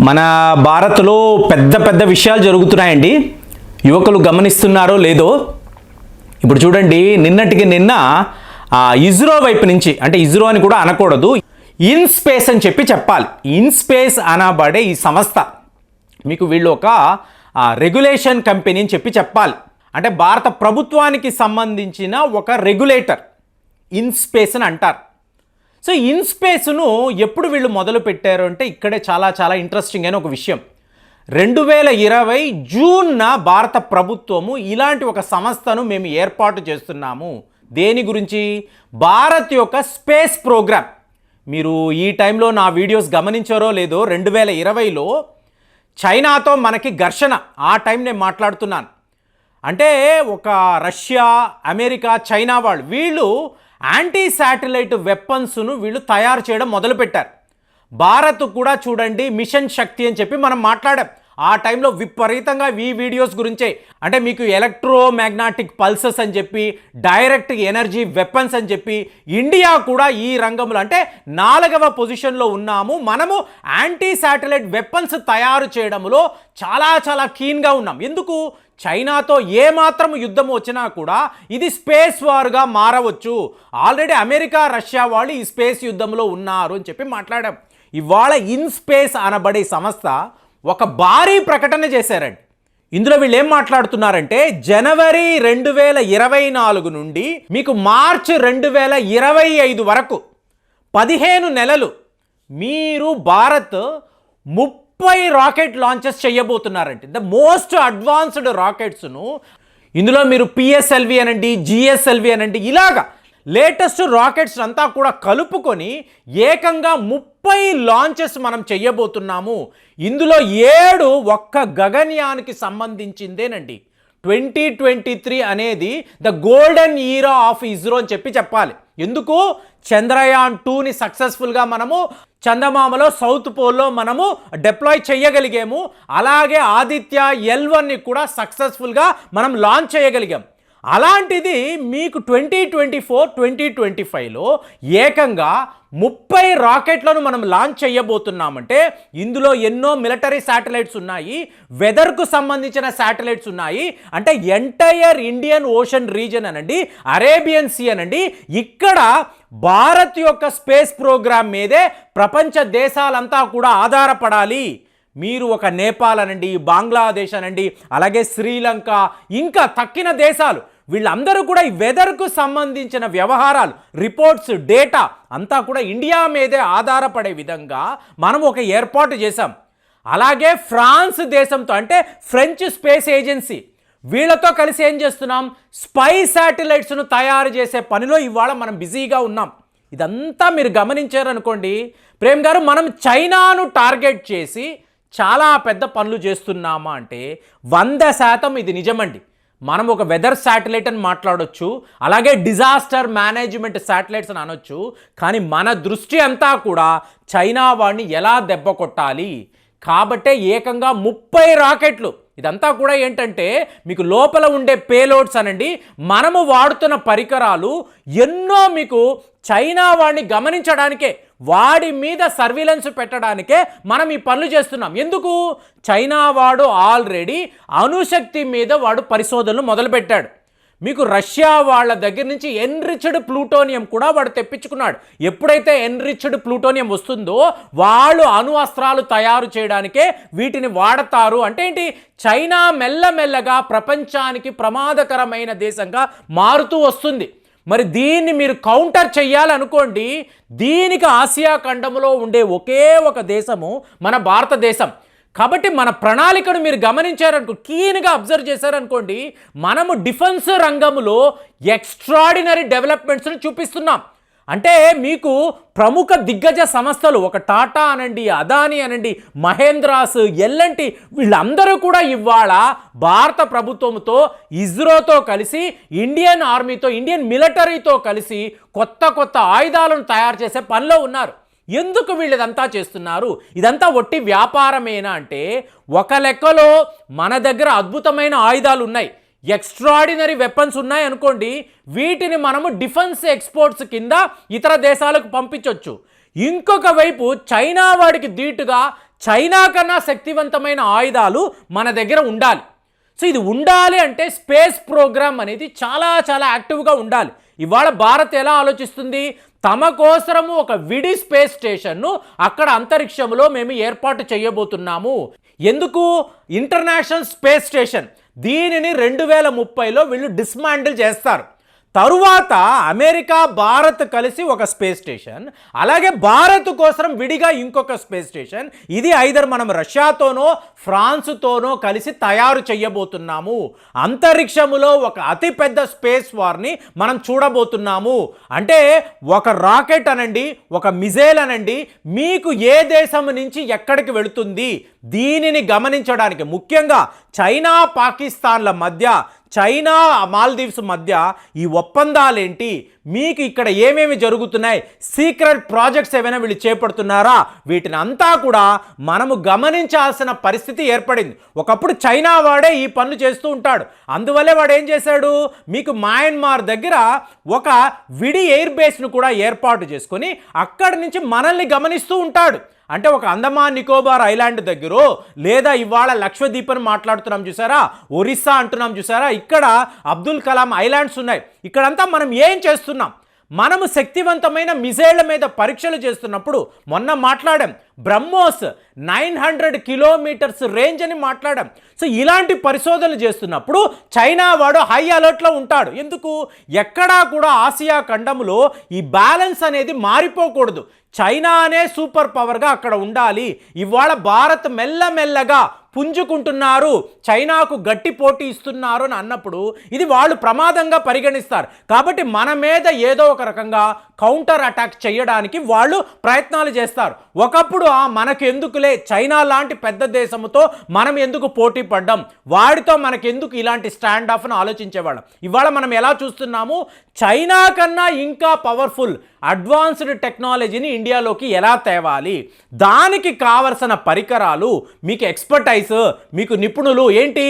మన భారత్లో పెద్ద పెద్ద విషయాలు జరుగుతున్నాయండి. యువకులు గమనిస్తున్నారో లేదో. ఇప్పుడు చూడండి, నిన్నటికి నిన్న ఇస్రో వైపు నుంచి, అంటే ఇస్రో అని కూడా అనకూడదు, ఇన్స్పేస్ అని చెప్పాలి. ఇన్స్పేస్ అనబడే ఈ సంస్థ, మీకు వీళ్ళు ఒక రెగ్యులేషన్ కంపెనీ అని చెప్పాలి. అంటే భారత ప్రభుత్వానికి సంబంధించిన ఒక రెగ్యులేటర్ ఇన్స్పేస్ అని అంటారు. సో ఇన్స్పేస్ను ఎప్పుడు వీళ్ళు మొదలు పెట్టారు అంటే ఇక్కడే చాలా చాలా ఇంట్రెస్టింగ్ అయిన ఒక విషయం. 2020 జూన్న భారత ప్రభుత్వము ఇలాంటి ఒక సంస్థను మేము ఏర్పాటు చేస్తున్నాము. దేని గురించి? భారత్ యొక్క స్పేస్ ప్రోగ్రామ్. మీరు ఈ టైంలో నా వీడియోస్ గమనించారో లేదో, 2020లో చైనాతో మనకి ఘర్షణ, ఆ టైం నేను మాట్లాడుతున్నాను. అంటే ఒక రష్యా, అమెరికా, చైనా వీళ్ళు యాంటీ శాటిలైట్ వెపన్స్ను వీళ్ళు తయారు చేయడం మొదలుపెట్టారు. భారత్ కూడా చూడండి మిషన్ శక్తి అని చెప్పి మనం మాట్లాడాం. ఆ టైంలో విపరీతంగా ఈ వీడియోస్ గురించే, అంటే మీకు ఎలక్ట్రోమాగ్నెటిక్ పల్సెస్ అని చెప్పి, డైరెక్ట్ ఎనర్జీ వెపన్స్ అని చెప్పి, ఇండియా కూడా ఈ రంగంలో అంటే 4వ పొజిషన్లో ఉన్నాము. మనము యాంటీ శాటిలైట్ వెపన్స్ తయారు చేయడంలో చాలా చాలా కీన్గా ఉన్నాం. ఎందుకు? చైనాతో ఏమాత్రం యుద్ధం వచ్చినా కూడా ఇది స్పేస్ వార్గా మారవచ్చు. ఆల్రెడీ అమెరికా, రష్యా వాళ్ళు ఈ స్పేస్ యుద్ధంలో ఉన్నారు అని చెప్పి మాట్లాడాం. ఇవాళ ఇన్స్పేస్ అనబడే సంస్థ ఒక భారీ ప్రకటన చేశారండి. ఇందులో వీళ్ళు ఏం మాట్లాడుతున్నారంటే, జనవరి 2024 నుండి మీకు మార్చి 2025 వరకు 15 నెలలు మీరు భారత్ 30 రాకెట్ లాంచెస్ చేయబోతున్నారంటే, ద మోస్ట్ అడ్వాన్స్డ్ రాకెట్స్ను. ఇందులో మీరు పిఎస్ఎల్వి అనండి, జిఎస్ఎల్వి అనండి, ఇలాగా లేటెస్ట్ రాకెట్స్ అంతా కూడా కలుపుకొని ఏకంగా 30 లాంచెస్ మనం చెయ్యబోతున్నాము. ఇందులో 7 ఒక్క గగన్యానికి సంబంధించిందేనండి. 2023 అనేది the golden Ira of ISRO అని చెప్పాలి. ఎందుకు? చంద్రయాన్ 2ని సక్సెస్ఫుల్గా మనము చందమామలో సౌత్ పోల్లో మనము డిప్లాయ్ చేయగలిగాము. అలాగే ఆదిత్య L1ని కూడా సక్సెస్ఫుల్గా మనం లాంచ్ చేయగలిగాం. అలాంటిది మీకు 2024, 2025లో ఏకంగా 30 రాకెట్లను మనం లాంచ్ చేయబోతున్నామంటే, ఇందులో ఎన్నో మిలిటరీ శాటిలైట్స్ ఉన్నాయి, వెదర్కు సంబంధించిన శాటిలైట్స్ ఉన్నాయి. అంటే ఎంటైర్ ఇండియన్ ఓషన్ రీజన్ అనండి, అరేబియన్ సీ అనండి, ఇక్కడ భారత్ యొక్క స్పేస్ ప్రోగ్రామ్ మీదే ప్రపంచ దేశాలంతా కూడా ఆధారపడాలి. మీరు ఒక నేపాల్ అనండి, బంగ్లాదేశ్ అనండి, అలాగే శ్రీలంక, ఇంకా తక్కిన దేశాలు, వీళ్ళందరూ కూడా ఈ వెదర్కు సంబంధించిన వ్యవహారాలు, రిపోర్ట్స్, డేటా అంతా కూడా ఇండియా మీదే ఆధారపడే విధంగా మనం ఒక ఏర్పాటు చేశాం. అలాగే ఫ్రాన్స్ దేశంతో, అంటే ఫ్రెంచ్ స్పేస్ ఏజెన్సీ, వీళ్ళతో కలిసి ఏం చేస్తున్నాం? స్పై శాటిలైట్స్ను తయారు చేసే పనిలో ఇవాళ మనం బిజీగా ఉన్నాం. ఇదంతా మీరు గమనించారనుకోండి ప్రేమ్ గారు, మనం చైనాను టార్గెట్ చేసి చాలా పెద్ద పనులు చేస్తున్నామా అంటే 100% ఇది నిజమండి. మనం ఒక వెదర్ శాటిలైట్ అని మాట్లాడొచ్చు, అలాగే డిజాస్టర్ మేనేజ్మెంట్ శాటిలైట్స్ అని అనొచ్చు, కానీ మన దృష్టి అంతా కూడా చైనా వాడిని ఎలా దెబ్బ కొట్టాలి కాబట్టే ఏకంగా 30 రాకెట్లు. ఇదంతా కూడా ఏంటంటే మీకు లోపల ఉండే పేలోడ్స్ అనండి, మనము వాడుతున్న పరికరాలు ఎన్నో మీకు చైనా వాడిని గమనించడానికే, వాడి మీద సర్విలెన్స్ పెట్టడానికే మనం ఈ పనులు చేస్తున్నాం. ఎందుకు? చైనా వాడు ఆల్రెడీ అణుశక్తి మీద వాడు పరిశోధనలు మొదలుపెట్టాడు. మీకు రష్యా వాళ్ళ దగ్గర నుంచి ఎన్రిచ్డ్ ప్లూటోనియం కూడా వాడు తెప్పించుకున్నాడు. ఎప్పుడైతే ఎన్రిచ్డ్ ప్లూటోనియం వస్తుందో వాళ్ళు అణు అస్త్రాలు తయారు చేయడానికే వీటిని వాడతారు. అంటే ఏంటి? చైనా మెల్లమెల్లగా ప్రపంచానికి ప్రమాదకరమైన దేశంగా మారుతూ వస్తుంది. మరి దీన్ని మీరు కౌంటర్ చెయ్యాలనుకోండి, దీనికి ఆసియా ఖండంలో ఉండే ఒకే ఒక దేశము మన భారతదేశం. కాబట్టి మన ప్రణాళికను మీరు గమనించారనుకో, కీన్గా అబ్జర్వ్ చేశారనుకోండి, మనము డిఫెన్స్ రంగంలో ఎక్స్ట్రాడినరీ డెవలప్మెంట్స్ని చూపిస్తున్నాం. అంటే మీకు ప్రముఖ దిగ్గజ సంస్థలు, ఒక టాటా అనండి, అదానీ అనండి, మహేంద్రాస్, L&T, వీళ్ళందరూ కూడా ఇవాళ భారత ప్రభుత్వంతో, ఇస్రోతో కలిసి, ఇండియన్ ఆర్మీతో, ఇండియన్ మిలిటరీతో కలిసి కొత్త కొత్త ఆయుధాలను తయారు చేసే పనిలో ఉన్నారు. ఎందుకు వీళ్ళు ఇదంతా చేస్తున్నారు? ఇదంతా ఒట్టి వ్యాపారమేనా అంటే, ఒక లెక్కలో మన దగ్గర అద్భుతమైన ఆయుధాలు ఉన్నాయి, ఎక్స్ట్రాడినరీ వెపన్స్ ఉన్నాయి అనుకోండి, వీటిని మనము డిఫెన్స్ ఎక్స్పోర్ట్స్ కింద ఇతర దేశాలకు పంపించవచ్చు. ఇంకొక వైపు చైనా వాడికి ధీటుగా చైనా కన్నా శక్తివంతమైన ఆయుధాలు మన దగ్గర ఉండాలి. సో ఇది ఉండాలి అంటే స్పేస్ ప్రోగ్రామ్ అనేది చాలా చాలా యాక్టివ్గా ఉండాలి. ఇవాళ భారత్ ఎలా ఆలోచిస్తుంది, తమ కోసము ఒక విడి స్పేస్ స్టేషన్ను అక్కడ అంతరిక్షంలో మేము ఏర్పాటు చేయబోతున్నాము. ఎందుకు? ఇంటర్నేషనల్ స్పేస్ స్టేషన్ దీనిని 2030లో వీళ్ళు డిస్మాండిల్ చేస్తారు. తరువాత అమెరికా భారత్ కలిసి ఒక స్పేస్ స్టేషన్, అలాగే భారత్ కోసం విడిగా ఇంకొక స్పేస్ స్టేషన్, ఇది ఐదర్ మనం రష్యాతోనో ఫ్రాన్స్తోనో కలిసి తయారు చేయబోతున్నాము. అంతరిక్షములో ఒక అతిపెద్ద స్పేస్ వార్ని మనం చూడబోతున్నాము. అంటే ఒక రాకెట్ అనండి, ఒక మిజైల్ అనండి, మీకు ఏ దేశం నుంచి ఎక్కడికి వెళుతుంది దీనిని గమనించడానికి, ముఖ్యంగా చైనా పాకిస్తాన్ల మధ్య, చైనా మాల్దీవ్స్ మధ్య ఈ ఒప్పందాలేంటి, మీకు ఇక్కడ ఏమేమి జరుగుతున్నాయి, సీక్రెట్ ప్రాజెక్ట్స్ ఏమైనా వీళ్ళు చేపడుతున్నారా, వీటిని అంతా కూడా మనము గమనించాల్సిన పరిస్థితి ఏర్పడింది. ఒకప్పుడు చైనా వాడే ఈ పనులు చేస్తూ ఉంటాడు. అందువల్లే వాడు ఏం చేశాడు, మీకు మయన్మార్ దగ్గర ఒక విడి ఎయిర్ బేస్ను కూడా ఏర్పాటు చేసుకొని అక్కడి నుంచి మనల్ని గమనిస్తూ ఉంటాడు. అంటే ఒక అండమాన్ నికోబార్ ఐలాండ్ దగ్గర, లేదా ఇవాళ లక్షద్వీప్ అని మాట్లాడుతున్నాం చూసారా, ఒరిస్సా అంటున్నాం చూసారా, ఇక్కడ అబ్దుల్ కలాం ఐలాండ్స్ ఉన్నాయి. ఇక్కడంతా మనం ఏం చేస్తున్నాం, మనము శక్తివంతమైన మిజైళ్ల మీద పరీక్షలు చేస్తున్నప్పుడు మొన్న మాట్లాడాం, బ్రహ్మోస్ 900 కిలోమీటర్స్ రేంజ్ అని మాట్లాడాం. సో ఇలాంటి పరిశోధనలు చేస్తున్నప్పుడు చైనా వాడు హై అలర్ట్లో ఉంటాడు. ఎందుకు? ఎక్కడా కూడా ఆసియా ఖండంలో ఈ బ్యాలెన్స్ అనేది మారిపోకూడదు. చైనా అనే సూపర్ పవర్గా అక్కడ ఉండాలి. ఇవాళ భారత్ మెల్లమెల్లగా పుంజుకుంటున్నారు, చైనాకు గట్టి పోటీ ఇస్తున్నారు అని అన్నప్పుడు ఇది వాళ్ళు ప్రమాదంగా పరిగణిస్తారు. కాబట్టి మన మీద ఏదో ఒక రకంగా కౌంటర్ అటాక్ చేయడానికి వాళ్ళు ప్రయత్నాలు చేస్తారు. ఒకప్పుడు మనకెందుకులే, చైనా లాంటి పెద్ద దేశంతో మనం ఎందుకు పోటీ పడ్డాం, వాడితో మనకెందుకు ఇలాంటి స్టాండ్ ఆఫ్ను ఆలోచించేవాళ్ళం. ఇవాళ మనం ఎలా చూస్తున్నాము, చైనా కన్నా ఇంకా పవర్ఫుల్ అడ్వాన్స్డ్ టెక్నాలజీని ఇండియాలోకి ఎలా తేవాలి, దానికి కావలసిన పరికరాలు, మీకు ఎక్స్పర్టైజ్, మీకు నిపుణులు ఏంటి,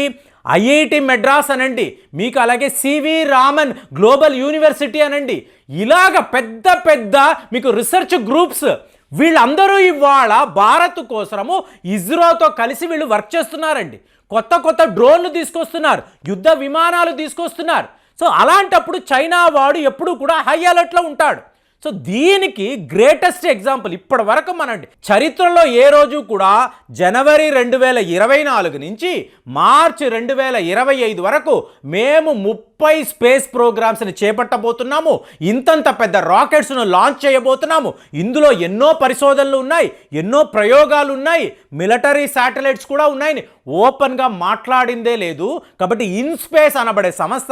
ఐఐటి మెడ్రాస్ అనండి, మీకు అలాగే సివి రామన్ గ్లోబల్ యూనివర్సిటీ అనండి, ఇలాగ పెద్ద పెద్ద మీకు రీసెర్చ్ గ్రూప్స్, వీళ్ళందరూ ఇవాళ భారత్ కోసము ఇస్రోతో కలిసి వీళ్ళు వర్క్ చేస్తున్నారండి. కొత్త కొత్త డ్రోన్లు తీసుకొస్తున్నారు, యుద్ధ విమానాలు తీసుకొస్తున్నారు. సో అలాంటప్పుడు చైనా వాడు ఎప్పుడు కూడా హై అలర్ట్లో ఉంటాడు. సో దీనికి గ్రేటెస్ట్ ఎగ్జాంపుల్ ఇప్పటి వరకు మన చరిత్రలో ఏ రోజు కూడా జనవరి 2024 నుంచి మార్చి 2025 వరకు మేము 30 స్పేస్ ప్రోగ్రామ్స్ని చేపట్టబోతున్నాము. ఇంతంత పెద్ద రాకెట్స్ను లాంచ్ చేయబోతున్నాము. ఇందులో ఎన్నో పరిశోధనలు ఉన్నాయి, ఎన్నో ప్రయోగాలు ఉన్నాయి, మిలిటరీ శాటిలైట్స్ కూడా ఉన్నాయని ఓపెన్గా మాట్లాడిందే లేదు. కాబట్టి ఇన్స్పేస్ అనబడే సంస్థ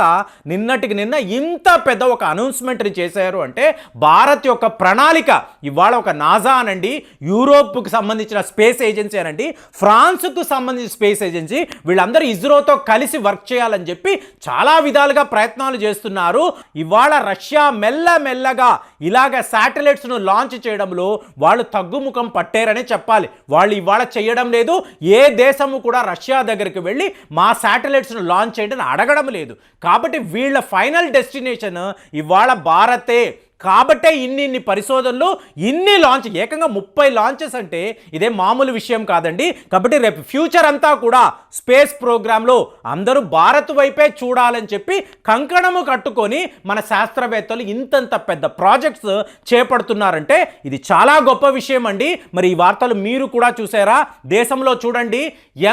నిన్నటికి నిన్న ఇంత పెద్ద ఒక అనౌన్స్మెంట్ని చేశారు అంటే భారత్ యొక్క ప్రణాళిక, ఇవాళ ఒక నాసా అనండి, యూరోప్కు సంబంధించిన స్పేస్ ఏజెన్సీ అనండి, ఫ్రాన్స్కు సంబంధించిన స్పేస్ ఏజెన్సీ, వీళ్ళందరూ ఇస్రోతో కలిసి వర్క్ చేయాలని చెప్పి చాలా విధాలుగా ప్రయత్నాలు చేస్తున్నారు. ఇవాళ రష్యా మెల్లమెల్లగా ఇలాగ శాటిలైట్స్ను లాంచ్ చేయడంలో వాళ్ళు తగ్గుముఖం పట్టారనే చెప్పాలి. వాళ్ళు ఇవాళ చేయడం లేదు. ఏ దేశము కూడా రష్యా దగ్గరికి వెళ్ళి మా శాటిలైట్స్ను లాంచ్ చేయడం అడగడం లేదు. కాబట్టి వీళ్ళ ఫైనల్ డెస్టినేషన్ ఇవాళ భారతే. కాబట్టే ఇన్ని పరిశోధనలు, ఇన్ని లాంచ్, ఏకంగా 30 లాంచెస్ అంటే ఇదే మామూలు విషయం కాదండి. కాబట్టి రేపు ఫ్యూచర్ అంతా కూడా స్పేస్ ప్రోగ్రాంలో అందరూ భారత్ వైపే చూడాలని చెప్పి కంకణము కట్టుకొని మన శాస్త్రవేత్తలు ఇంతంత పెద్ద ప్రాజెక్ట్స్ చేపడుతున్నారంటే ఇది చాలా గొప్ప విషయం అండి. మరి ఈ వార్తలు మీరు కూడా చూసారా? దేశంలో చూడండి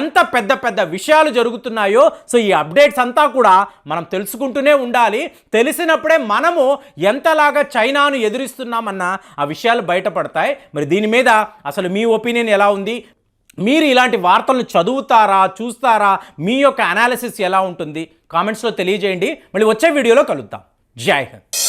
ఎంత పెద్ద పెద్ద విషయాలు జరుగుతున్నాయో. సో ఈ అప్డేట్స్ అంతా కూడా మనం తెలుసుకుంటూనే ఉండాలి. తెలిసినప్పుడే మనము ఎంతలాగా చైనాను ఎదురిస్తున్నామన్న ఆ విషయాలు బయటపడతాయి. మరి దీని మీద అసలు మీ ఒపీనియన్ ఎలా ఉంది? మీరు ఇలాంటి వార్తలను చదువుతారా, చూస్తారా? మీ యొక్క అనాలిసిస్ ఎలా ఉంటుంది? కామెంట్స్లో తెలియజేయండి. మళ్ళీ వచ్చే వీడియోలో కలుద్దాం. జై హింద్.